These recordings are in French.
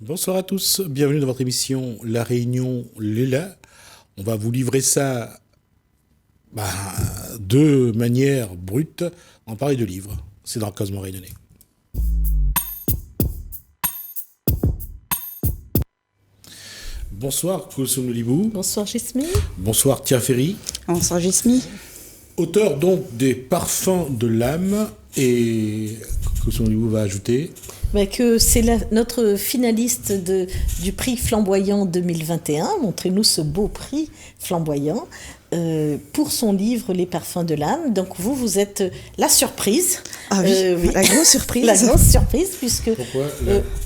Bonsoir à tous, bienvenue dans votre émission La Réunion Léla. On va vous livrer ça de manière brute, en parler de livres. C'est dans Cosmo Réunionnais. Bonsoir Koulsoum Lolibou. Bonsoir Gismi. Bonsoir Tia Ferry. Bonsoir Gismi. Auteur donc des Parfums de l'âme, et Koulsoum Lolibou va ajouter que c'est notre finaliste du prix Flamboyant 2021. Montrez-nous ce beau prix Flamboyant pour son livre Les Parfums de l'âme. Donc vous êtes la surprise. Ah oui, la grosse surprise. La grosse surprise, puisque...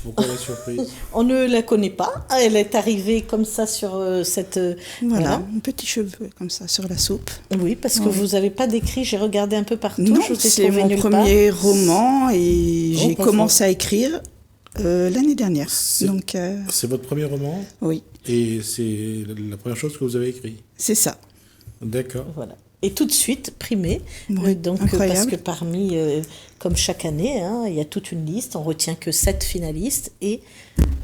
Pourquoi la surprise? On ne la connaît pas. Elle est arrivée comme ça sur cette... Voilà, un petit cheveu comme ça sur la soupe. Oui, parce que vous n'avez pas d'écrit. J'ai regardé un peu partout. Non, c'est mon premier roman et j'ai commencé à écrire l'année dernière. C'est votre premier roman? Oui. Et c'est la première chose que vous avez écrit? C'est ça. D'accord. Voilà. Et tout de suite primé. Oui, incroyable. Parce que parmi, comme chaque année, il y a toute une liste. On retient que 7 finalistes et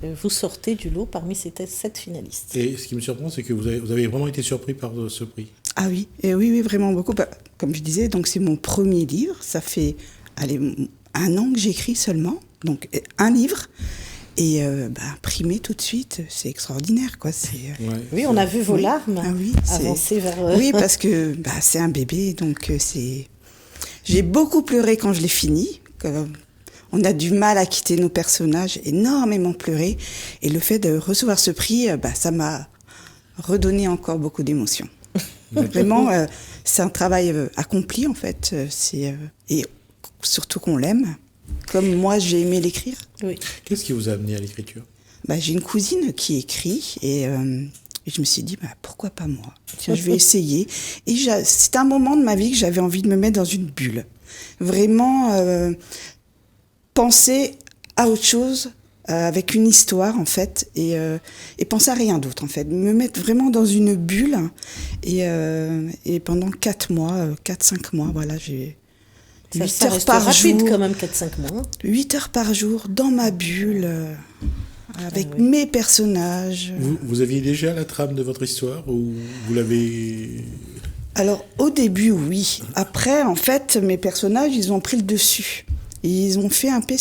vous sortez du lot parmi ces 7 finalistes. Et ce qui me surprend, c'est que vous avez vraiment été surpris par ce prix. Ah oui, et oui, vraiment beaucoup. Comme je disais, donc c'est mon premier livre. Ça fait 1 an que j'écris seulement. Donc un livre. Et primé tout de suite, c'est extraordinaire, quoi. Oui, on a vu vos larmes avancer vers... Oui, parce que c'est un bébé, donc j'ai beaucoup pleuré quand je l'ai fini. On a du mal à quitter nos personnages, énormément pleuré. Et le fait de recevoir ce prix, ça m'a redonné encore beaucoup d'émotions. Vraiment, c'est un travail accompli, en fait. Et surtout qu'on l'aime. Comme moi, j'ai aimé l'écrire. Oui. Qu'est-ce qui vous a amené à l'écriture? J'ai une cousine qui écrit et je me suis dit, pourquoi pas moi? Tiens, je vais essayer. Et c'est un moment de ma vie que j'avais envie de me mettre dans une bulle. Vraiment penser à autre chose, avec une histoire, en fait, et penser à rien d'autre, en fait. Me mettre vraiment dans une bulle. Et pendant 4 mois, 4-5 mois, voilà, j'ai... 8 heures par jour, quand même, 4-5 mois. 8 heures par jour, dans ma bulle, avec mes personnages. Vous aviez déjà la trame de votre histoire ou vous l'avez... Alors, au début, oui. Après, en fait, mes personnages, ils ont pris le dessus. Ils ont fait un peu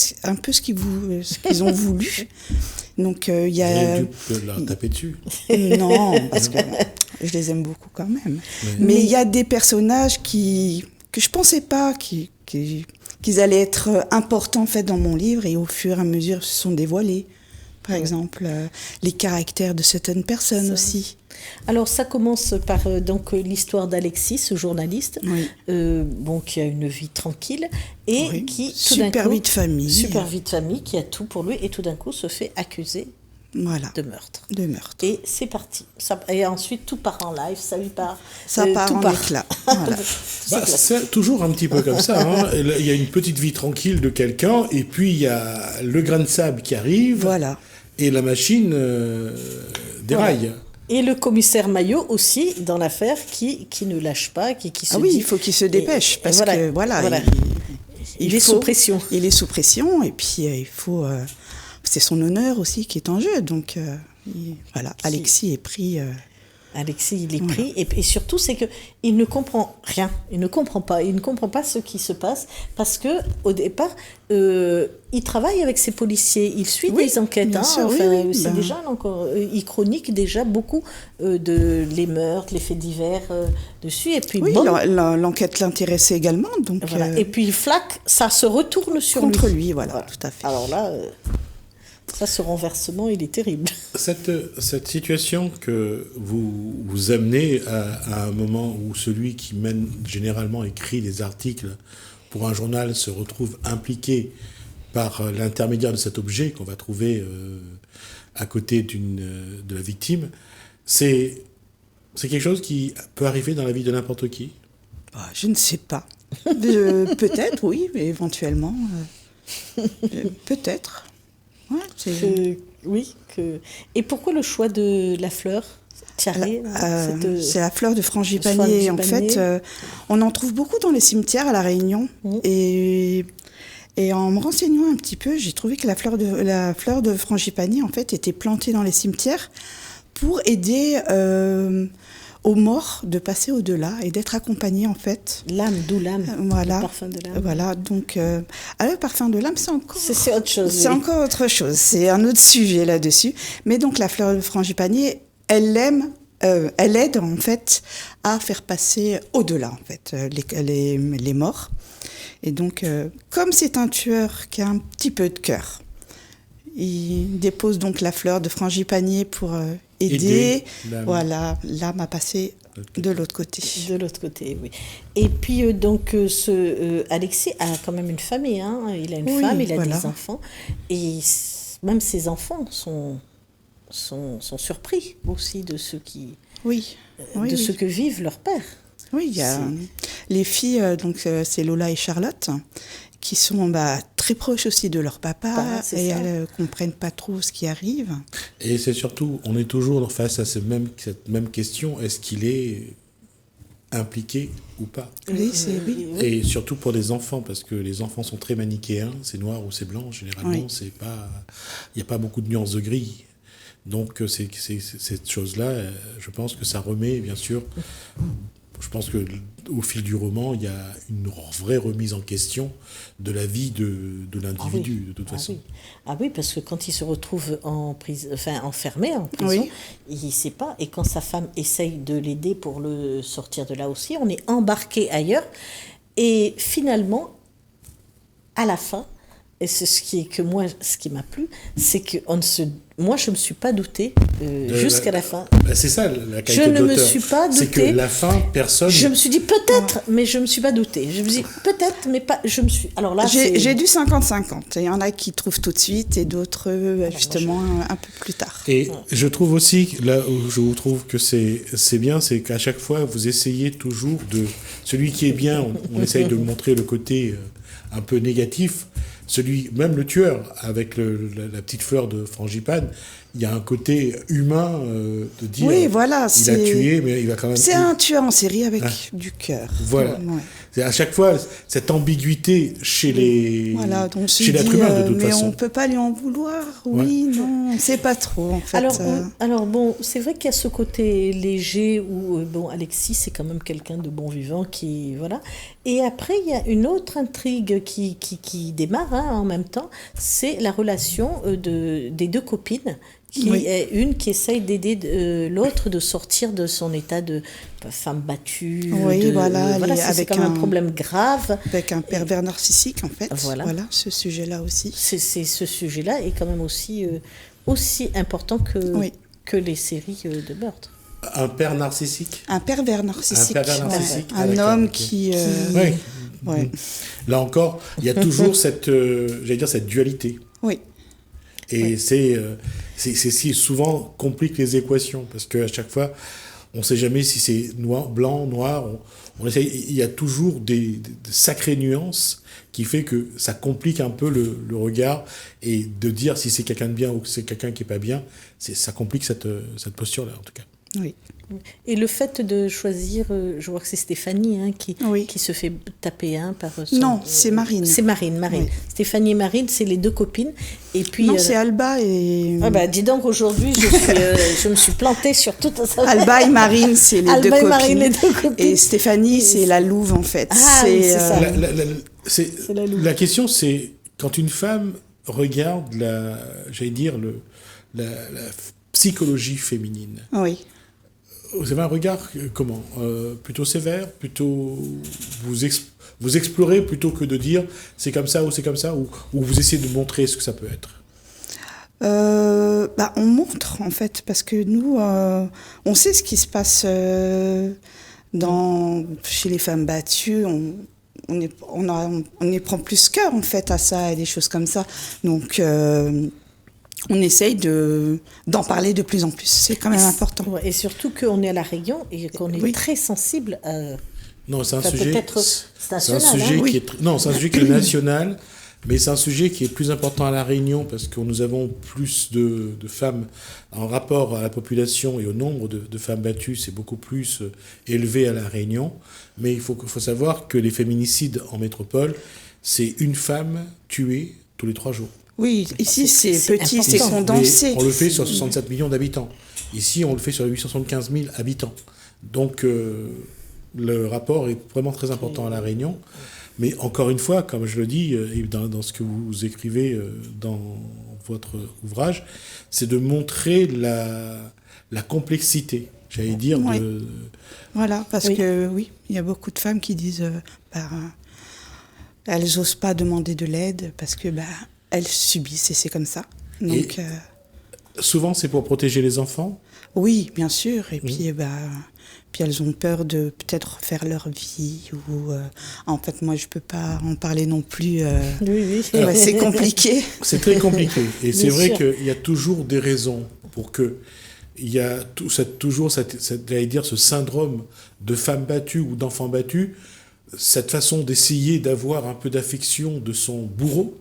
ce qu'ils ont voulu. Donc, il y a... Vous avez dû leur taper dessus. Non, parce que je les aime beaucoup quand même. Oui. Mais il y a des personnages que je pensais pas qu'ils allaient être importants en fait dans mon livre, et au fur et à mesure se sont dévoilés. Par exemple, les caractères de certaines personnes aussi. Alors ça commence par l'histoire d'Alexis, ce journaliste, qui a une vie tranquille et qui tout d'un coup, super vie de famille, qui a tout pour lui et tout d'un coup se fait accuser. Voilà. De meurtre. Et c'est parti. Et ensuite, tout part en live, ça lui part. Ça part en éclat. Voilà. C'est toujours un petit peu comme ça. Hein. Il y a une petite vie tranquille de quelqu'un, et puis il y a le grain de sable qui arrive, et la machine déraille. Voilà. Et le commissaire Maillot aussi, dans l'affaire, qui ne lâche pas, qui se dit... il faut qu'il se dépêche, parce que il est sous pression. Il est sous pression, et puis il faut... c'est son honneur aussi qui est en jeu, donc Alexis est pris... Alexis, il est pris, et surtout, c'est qu'il ne comprend rien, il ne comprend pas ce qui se passe, parce que au départ, il travaille avec ses policiers, il suit des enquêtes, c'est déjà encore, il chronique déjà beaucoup les meurtres, les faits divers dessus, et puis l'enquête l'intéressait également, donc... Et puis, flac, ça se retourne contre lui, voilà, tout à fait. Alors là... Ça, ce renversement, il est terrible. Cette situation que vous amenez à un moment où celui qui généralement écrit des articles pour un journal se retrouve impliqué par l'intermédiaire de cet objet qu'on va trouver à côté de la victime, c'est quelque chose qui peut arriver dans la vie de n'importe qui? Je ne sais pas. Peut-être, oui, mais éventuellement. Peut-être. Et pourquoi le choix de la fleur tiarée C'est la fleur de frangipanier. En fait, on en trouve beaucoup dans les cimetières à La Réunion. Et Et en me renseignant un petit peu, j'ai trouvé que la fleur de frangipani, en fait, était plantée dans les cimetières pour aider aux morts de passer au-delà et d'être accompagnés, en fait. L'âme, d'où l'âme, Voilà. le parfum de l'âme. Voilà, donc le parfum de l'âme, c'est encore... C'est autre chose. C'est encore autre chose, c'est un autre sujet là-dessus. Mais donc la fleur de frangipani, elle aide en fait à faire passer au-delà en fait les morts. Et donc comme c'est un tueur qui a un petit peu de cœur, il dépose donc la fleur de frangipani pour aider l'âme à passer de l'autre côté. De l'autre côté, oui. Et puis donc Alexis a quand même une famille, hein. Il a une femme, il a des enfants, et même ses enfants sont surpris aussi de ce qui, ce que vivent leurs pères. Oui, il y a les filles, donc c'est Lola et Charlotte, qui sont très proches aussi de leur papa, et elles ne comprennent pas trop ce qui arrive. Et c'est surtout, on est toujours face à cette même question, est-ce qu'il est impliqué ou pas? Oui. Et surtout pour les enfants, parce que les enfants sont très manichéens, c'est noir ou c'est blanc, généralement, il n'y a pas beaucoup de nuances de gris. Donc c'est cette chose-là, je pense que ça remet, bien sûr, je pense qu'au fil du roman, il y a une vraie remise en question de la vie de l'individu, de toute façon. Oui, parce que quand il se retrouve enfermé en prison, il ne sait pas. Et quand sa femme essaye de l'aider pour le sortir de là aussi, on est embarqué ailleurs. Et finalement, à la fin, et c'est ce qui m'a plu, c'est que moi, je ne me suis pas doutée jusqu'à la fin. C'est ça, la qualité de l'auteur. Je ne me suis pas doutée. C'est que la fin, personne... Je me suis dit peut-être, mais je ne me suis pas doutée. Je me suis dit peut-être, mais pas... Je me suis... Alors là, j'ai du 50-50. Il y en a qui trouvent tout de suite et d'autres, justement, un peu plus tard. Et je trouve aussi, là où je trouve que c'est bien, c'est qu'à chaque fois, vous essayez toujours de... Celui qui est bien, on essaye de montrer le côté un peu négatif. Même le tueur, avec la petite fleur de frangipane, il y a un côté humain de dire il a tué, mais il va quand même... C'est un tueur en série avec du cœur. Voilà. Ouais. C'est à chaque fois cette ambiguïté chez l'être humain, de toute façon. Mais on ne peut pas lui en vouloir, non, c'est pas trop, en fait. Alors bon, c'est vrai qu'il y a ce côté léger où, Alexis, c'est quand même quelqu'un de bon vivant qui... Voilà. Et après, il y a une autre intrigue qui démarre en même temps, c'est la relation des deux copines, une qui essaye d'aider l'autre de sortir de son état de femme battue. C'est quand même un problème grave. Avec un pervers narcissique, en fait. Voilà ce sujet-là aussi. Ce sujet-là est quand même aussi important que les séries de meurtre. Un père narcissique. Un pervers narcissique. Un homme qui... Là encore, il y a toujours cette dualité. Oui. Et c'est si souvent complique les équations, parce qu'à chaque fois, on ne sait jamais si c'est blanc, noir. On essaye, il y a toujours des sacrées nuances qui fait que ça complique un peu le regard, et de dire si c'est quelqu'un de bien ou c'est quelqu'un qui n'est pas bien, ça complique cette posture-là, en tout cas. Oui. Et le fait de choisir, je vois que c'est Stéphanie qui se fait taper par Non, c'est Marine. C'est Marine. Oui. Stéphanie et Marine, c'est les deux copines. Et puis, non, c'est Alba et... dis donc, aujourd'hui, je me suis plantée sur toute ça. Alba et Marine, c'est les deux copines. Marine, les deux copines. Et Stéphanie, c'est la louve, en fait. C'est ça. C'est la louve. La question, c'est quand une femme regarde la psychologie féminine. Oui. Vous avez un regard comment plutôt sévère, plutôt vous explorez plutôt que de dire c'est comme ça, ou vous essayez de montrer ce que ça peut être. On montre, en fait, parce que nous, on sait ce qui se passe chez les femmes battues. On y prend plus cœur, en fait, à ça et des choses comme ça. Donc... on essaye d'en parler de plus en plus. C'est quand même important. Et surtout qu'on est à La Réunion et qu'on est très sensible à... Non, c'est un sujet... C'est un sujet qui est national, mais c'est un sujet qui est plus important à La Réunion parce que nous avons plus de femmes en rapport à la population et au nombre de femmes battues. C'est beaucoup plus élevé à La Réunion. Mais il faut savoir que les féminicides en métropole, c'est une femme tuée tous les 3 jours. Oui, ici c'est petit, important. c'est condensé. On le fait sur 67 millions d'habitants. Ici, on le fait sur 875 000 habitants. Donc, le rapport est vraiment très important à La Réunion. Mais encore une fois, comme je le dis, dans ce que vous écrivez dans votre ouvrage, c'est de montrer la complexité, j'allais dire. Oui. De... Voilà, parce que oui, il y a beaucoup de femmes qui disent elles n'osent pas demander de l'aide parce que elles subissent et c'est comme ça. Donc, souvent, c'est pour protéger les enfants. Oui, bien sûr. Et puis, puis elles ont peur de peut-être faire leur vie. Ou, en fait, moi, je ne peux pas en parler non plus. Oui. C'est compliqué. C'est très compliqué. Et c'est vrai sûr. qu'il y a toujours des raisons pour que... Il y a toujours j'allais dire, ce syndrome de femme battue ou d'enfant battu, cette façon d'essayer d'avoir un peu d'affection de son bourreau.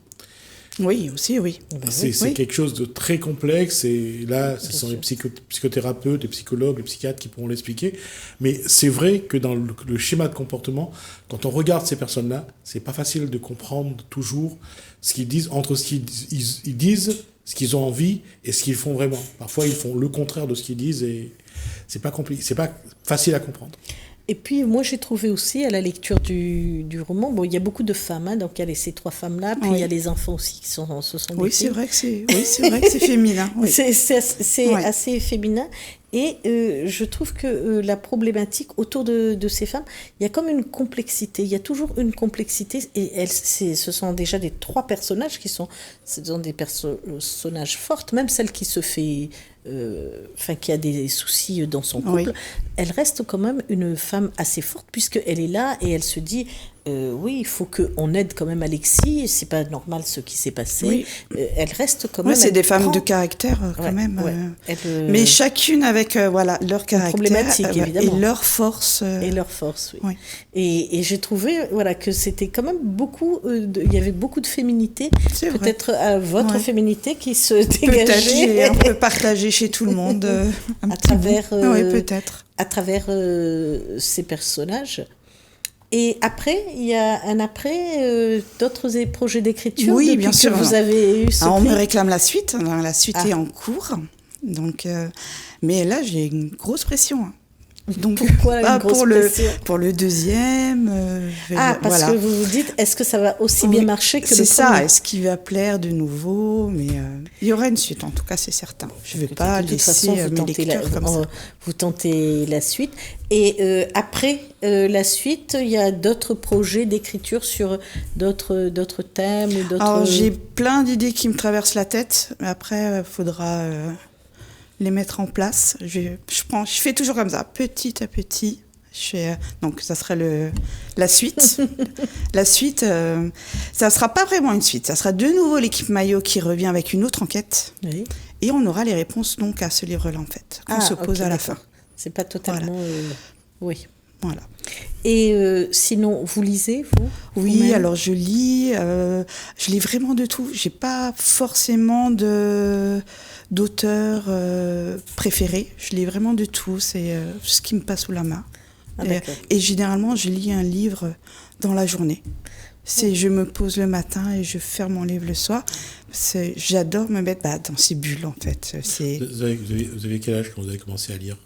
Oui, aussi, oui. C'est quelque chose de très complexe et là, ce sont les psychothérapeutes, les psychologues, les psychiatres qui pourront l'expliquer. Mais c'est vrai que dans le schéma de comportement, quand on regarde ces personnes-là, c'est pas facile de comprendre toujours ce qu'ils disent, entre ce qu'ils disent, ce qu'ils ont envie et ce qu'ils font vraiment. Parfois, ils font le contraire de ce qu'ils disent et c'est pas compliqué, c'est pas facile à comprendre. Et puis, moi, j'ai trouvé aussi, à la lecture du roman, il y a beaucoup de femmes, donc il y a ces 3 femmes-là, puis il y a les enfants aussi qui sont ce sont des Oui, filles. c'est vrai que c'est féminin. Oui. C'est assez féminin. Et je trouve que la problématique autour de ces femmes, il y a comme une complexité. Il y a toujours une complexité. Et ce sont déjà des 3 personnages ce sont des personnages fortes. Même celle qui se fait... qui a des soucis dans son couple, elle reste quand même une femme assez forte puisqu'elle est là et elle se dit oui, il faut qu'on aide quand même Alexis, c'est pas normal ce qui s'est passé. Oui. Elle reste quand même... c'est des femmes de caractère quand même. Mais chacune avec leur caractère et leur force. Et leur force, oui. Et j'ai trouvé que c'était quand même beaucoup... il y avait beaucoup de féminité. C'est peut-être votre féminité qui se dégageait. On peut partager chez tout le monde à travers... peut-être. À travers ces personnages. Et après, il y a d'autres projets d'écriture bien sûr. Que vous avez eu ce on me réclame la suite. La suite est en cours. Donc, mais là, j'ai une grosse pression. Donc, pourquoi une grosse pression pour le deuxième. Parce que vous vous dites, est-ce que ça va aussi bien marcher que le premier ? C'est ça, est-ce qu'il va plaire de nouveau ? Mais il y aura une suite, en tout cas, c'est certain. Je ne vais pas laisser mes lecteurs comme ça. Vous tentez la suite. Et après la suite, il y a d'autres projets d'écriture sur d'autres thèmes ou d'autres... Alors, j'ai plein d'idées qui me traversent la tête, mais après, il faudra... les mettre en place. Je fais toujours comme ça, petit à petit. Donc, ça serait la suite. La suite, ça ne sera pas vraiment une suite. Ça sera de nouveau l'équipe Maillot qui revient avec une autre enquête. Oui. Et on aura les réponses donc à ce livre-là, en fait, qu'on se pose à la fin. C'est pas totalement... Oui. Voilà. Et sinon, vous lisez, vous ? Oui, alors je lis vraiment de tout. J'ai pas forcément d'auteur préféré. Je lis vraiment de tout. C'est ce qui me passe sous la main. Et généralement, je lis un livre dans la journée. Je me pose le matin et je ferme mon livre le soir. J'adore me mettre dans ces bulles, en fait. Vous avez quel âge quand vous avez commencé à lire ?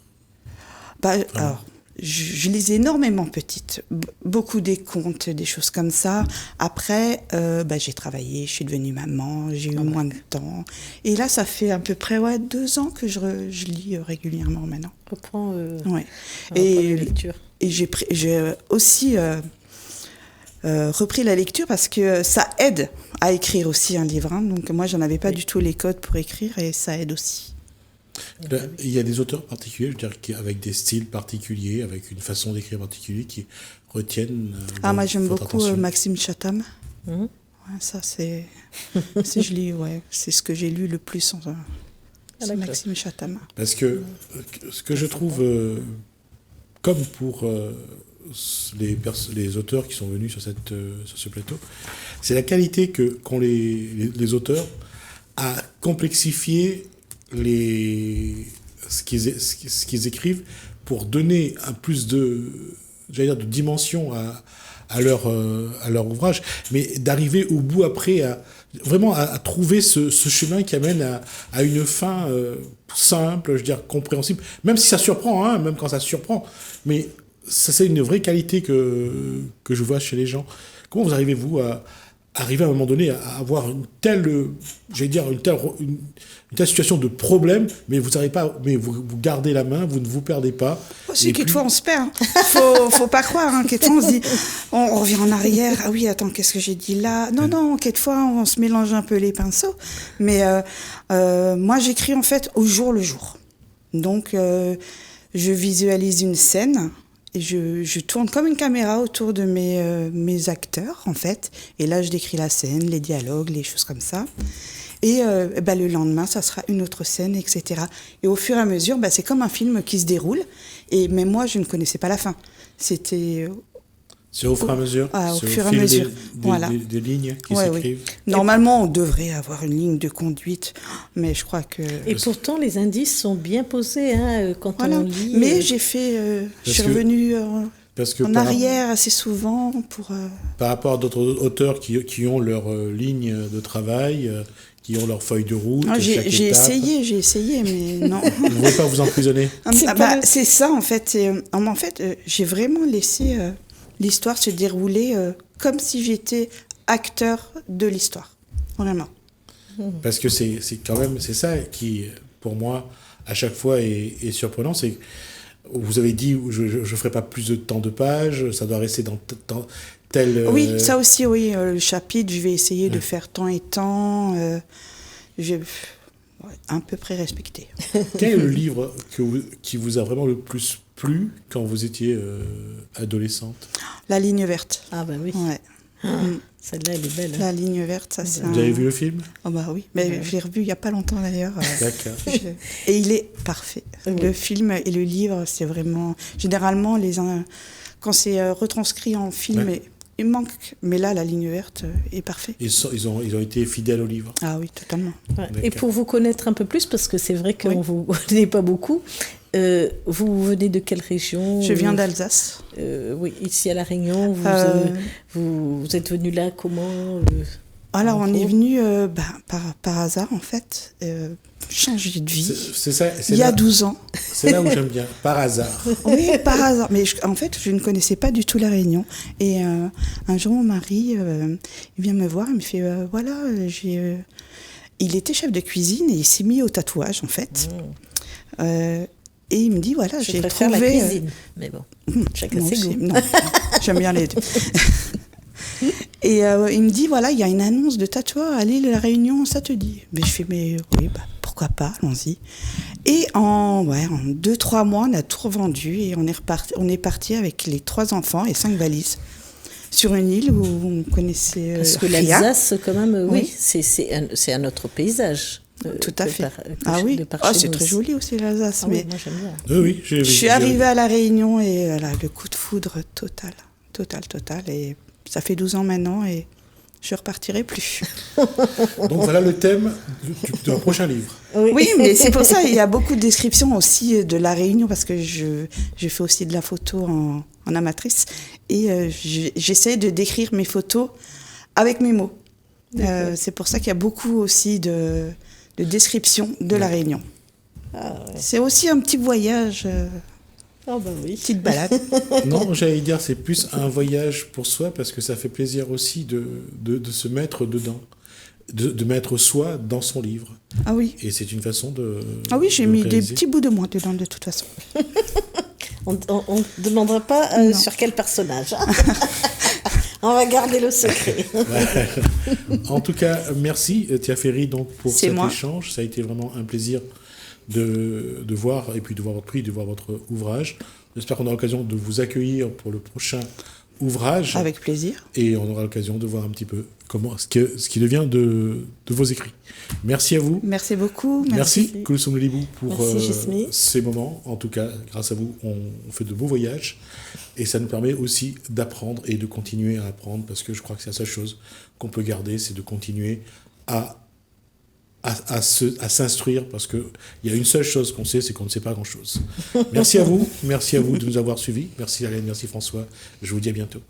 Alors, je lisais énormément petite, beaucoup des contes, des choses comme ça. Après, j'ai travaillé, je suis devenue maman, j'ai eu moins de temps. Et là, ça fait à peu près 2 ans que je lis régulièrement maintenant. Reprends la lecture. Et j'ai aussi repris la lecture parce que ça aide à écrire aussi un livre. Donc moi, j'en avais pas du tout les codes pour écrire et ça aide aussi. Là, il y a des auteurs particuliers, je veux dire, avec des styles particuliers, avec une façon d'écrire particulière qui retiennent moi j'aime beaucoup attention. Maxime Chatham. Ça c'est je lis, c'est ce que j'ai lu le plus c'est Maxime Chatham. Parce que ce que je trouve, comme pour les auteurs qui sont venus sur ce plateau, c'est la qualité qu'ont les auteurs à complexifier ce qu'ils écrivent pour donner un plus de j'allais dire, de dimension à leur ouvrage, mais d'arriver au bout après vraiment à trouver ce chemin qui amène à une fin simple, je veux dire compréhensible, même si ça surprend, hein, même quand ça surprend, mais ça c'est une vraie qualité que je vois chez les gens. Comment vous arrivez, vous, à arriver à un moment donné à avoir une telle situation de problème, mais vous n'arrivez pas, mais vous gardez la main, vous ne vous perdez pas. Aussi, quelquefois, on se perd. Faut pas croire. Hein. Quelquefois, on se dit, on revient en arrière. Ah oui, attends, qu'est-ce que j'ai dit là ? Non, quelquefois, on se mélange un peu les pinceaux. Mais moi, j'écris en fait au jour le jour. Donc, je visualise une scène. Et je tourne comme une caméra autour de mes acteurs, en fait. Et là, je décris la scène, les dialogues, les choses comme ça. Et le lendemain, ça sera une autre scène, etc. Et au fur et à mesure, c'est comme un film qui se déroule. Et même moi, je ne connaissais pas la fin. C'était... C'est au fur et à mesure. Au fur et à mesure. Voilà. Des lignes qui s'écrivent. Oui. Normalement, on devrait avoir une ligne de conduite, mais je crois que... Et pourtant, les indices sont bien posés quand on lit. Mais j'ai fait... je suis revenue en arrière assez souvent pour... Par rapport à d'autres auteurs qui ont leur ligne de travail, qui ont leur feuille de route, j'ai essayé, mais non. Vous ne voulez pas vous emprisonner? C'est ça, en fait. J'ai vraiment laissé... l'histoire se déroulait comme si j'étais acteur de l'histoire, vraiment. Parce que c'est quand même, c'est ça qui, pour moi, à chaque fois est surprenant, c'est que vous avez dit, je ne ferai pas plus de temps de pages, ça doit rester dans tel... Oui, ça aussi, oui, le chapitre, je vais essayer de faire temps et temps, à peu près respecté. Quel est le livre qui vous a vraiment le plus plu quand vous étiez adolescente? La ligne verte. Ah bah oui. Ouais. Celle-là, elle est belle. La ligne verte, ça c'est... Vous avez vu le film? Oh bah oui, mais je l'ai revu il n'y a pas longtemps d'ailleurs. D'accord. Et il est parfait. Oui. Le film et le livre, c'est vraiment... Généralement, quand c'est retranscrit en film, il manque. Mais là, la ligne verte est parfait. Ils ont été fidèles au livre. Ah oui, totalement. Ouais. Et pour vous connaître un peu plus, parce que c'est vrai qu'on ne vous connaît pas beaucoup, vous venez de quelle région? Je viens d'Alsace. Oui, ici à La Réunion. Vous êtes venu là comment Alors, on est venu par hasard, en fait. Changer de vie. C'est ça, il y a 12 ans. C'est là où j'aime bien, par hasard. Oui, par hasard. Mais en fait, je ne connaissais pas du tout La Réunion. Et un jour, mon mari, il vient me voir, il me fait, voilà, il était chef de cuisine et il s'est mis au tatouage, en fait. Et il me dit, voilà, j'ai trouvé... la cuisine, mais bon, chacun ses goûts. Non, j'aime bien les deux. Et il me dit, voilà, il y a une annonce de tatouage à l'île de La Réunion, ça te dit? Mais je fais, mais oui, pourquoi pas, allons-y. Et en 2-3 mois, on a tout revendu et on est parti avec les 3 enfants et 5 valises sur une île où on connaissait Parce que rien. l'Alsace, quand même, oui, c'est un autre paysage. Tout à fait. C'est très joli aussi l'Alsace. Oui, moi j'aime bien. Oui, je suis arrivée à La Réunion et le coup de foudre total. Et ça fait 12 ans maintenant et je ne repartirai plus. Donc voilà le thème d'un prochain livre. Oui, mais c'est pour ça il y a beaucoup de descriptions aussi de La Réunion parce que je fais aussi de la photo en amatrice et j'essaie de décrire mes photos avec mes mots. C'est pour ça qu'il y a beaucoup aussi de descriptions de La Réunion. Ah, ouais. C'est aussi un petit voyage... Ah bah oui. Petite balade. Non, j'allais dire c'est plus un voyage pour soi parce que ça fait plaisir aussi de se mettre dedans, de mettre soi dans son livre. Ah oui. Et c'est une façon de... Ah oui, j'ai mis des petits bouts de moi dedans de toute façon. On ne demandera pas sur quel personnage. On va garder le secret. En tout cas, merci Tia Ferry donc, pour cet moi. échange. Ça a été vraiment un plaisir de voir, et puis de voir votre prix, de voir votre ouvrage. J'espère qu'on aura l'occasion de vous accueillir pour le prochain ouvrage. Avec plaisir. Et on aura l'occasion de voir un petit peu ce qui devient de vos écrits. Merci à vous. Merci beaucoup. Merci Kulsum Lelibou pour Merci, ces moments. En tout cas, grâce à vous, on fait de beaux voyages. Et ça nous permet aussi d'apprendre et de continuer à apprendre parce que je crois que c'est la seule chose qu'on peut garder, c'est de continuer à à s'instruire, parce qu'il y a une seule chose qu'on sait, c'est qu'on ne sait pas grand-chose. Merci à vous de nous avoir suivis. Merci Alain, merci François. Je vous dis à bientôt.